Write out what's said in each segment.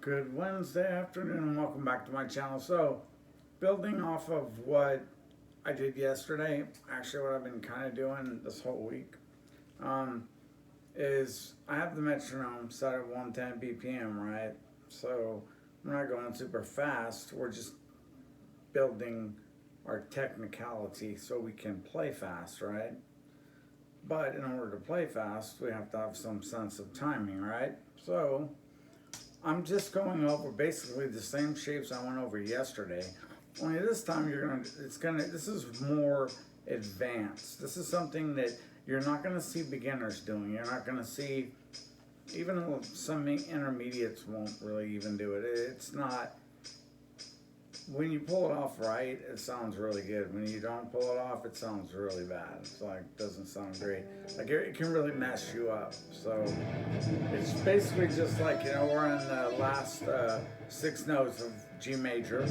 Good Wednesday afternoon and welcome back to my channel. So, building off of what I did yesterday, actually what I've been kind of doing this whole week, is I have the metronome set at 110 BPM, right? So, we're not going super fast, we're just building our technicality so we can play fast, right? But in order to play fast, we have to have some sense of timing, right? So, I'm just going over basically the same shapes I went over yesterday. Only this time this is more advanced. This is something that you're not gonna see beginners doing. You're not gonna see, even though some intermediates won't really even do it. It's not, when you pull it off right, it sounds really good. When you don't pull it off, it sounds really bad. It's like, doesn't sound great. Like, it can really mess you up. So it's basically just like, we're in the last 6 notes of G major.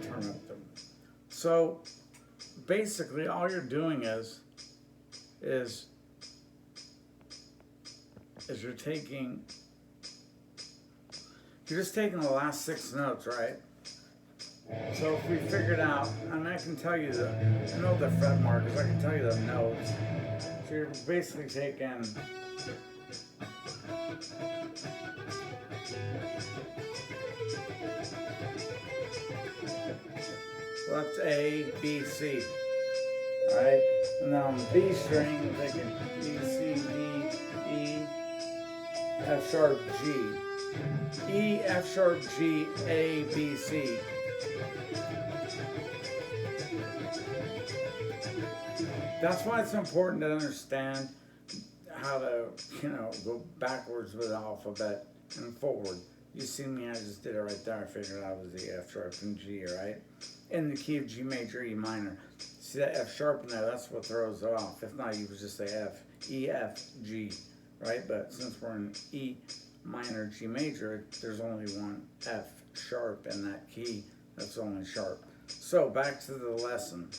Turn up the, so basically all you're doing is you're just taking the last 6 notes, right? So if we figured out, and I can tell you I know the fret markers, I can tell you the notes. So you're basically taking, so that's A, B, C, right? And then on the B string, I'm taking B, C, D, E, F sharp, G. E, F sharp, G, A, B, C. That's why it's important to understand how to, go backwards with the alphabet and forward. You see me, I just did it right there. I figured out it was the F sharp and G, right? In the key of G major, E minor. See that F sharp in there, that's what throws it off. If not, you would just say F, E, F, G, right? But since we're in E minor, G major, there's only one F sharp in that key. That's only sharp. So back to the lesson.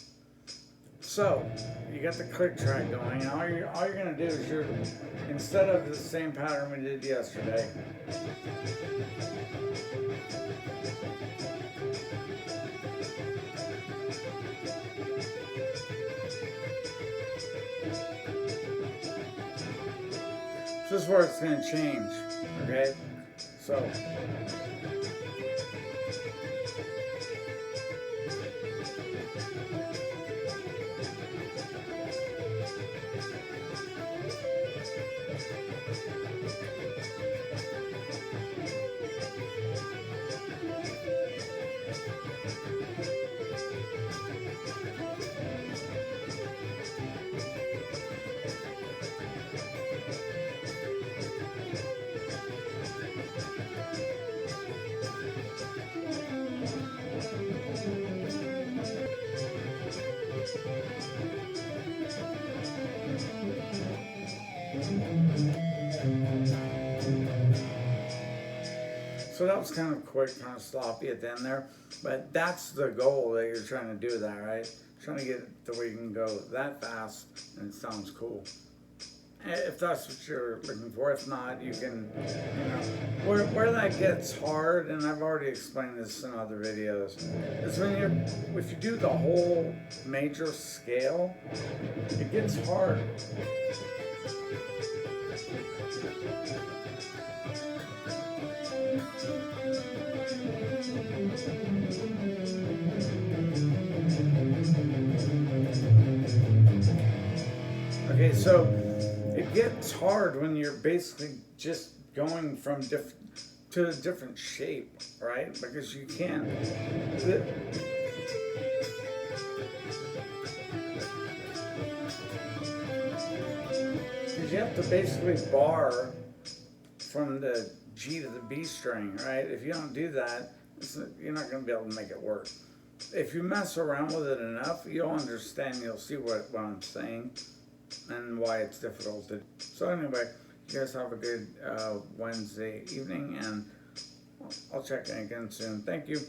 So you got the click track going, and all you're gonna do is instead of the same pattern we did yesterday, this is where it's gonna change, okay? So So that was kind of quick, kind of sloppy at the end there, but that's the goal that you're trying to do that, right? Trying to get it to where you can go that fast and it sounds cool. If that's what you're looking for. If not, you can, where that gets hard, and I've already explained this in other videos, is if you do the whole major scale, it gets hard. Okay, so it gets hard when you're basically just going from to a different shape, right? Because you can't. Because you have to basically bar from the G to the B string, right? If you don't do that, you're not going to be able to make it work. If you mess around with it enough, you'll understand, you'll see what I'm saying and why it's difficult to. So anyway, you guys have a good Wednesday evening, and I'll check in again soon. Thank you.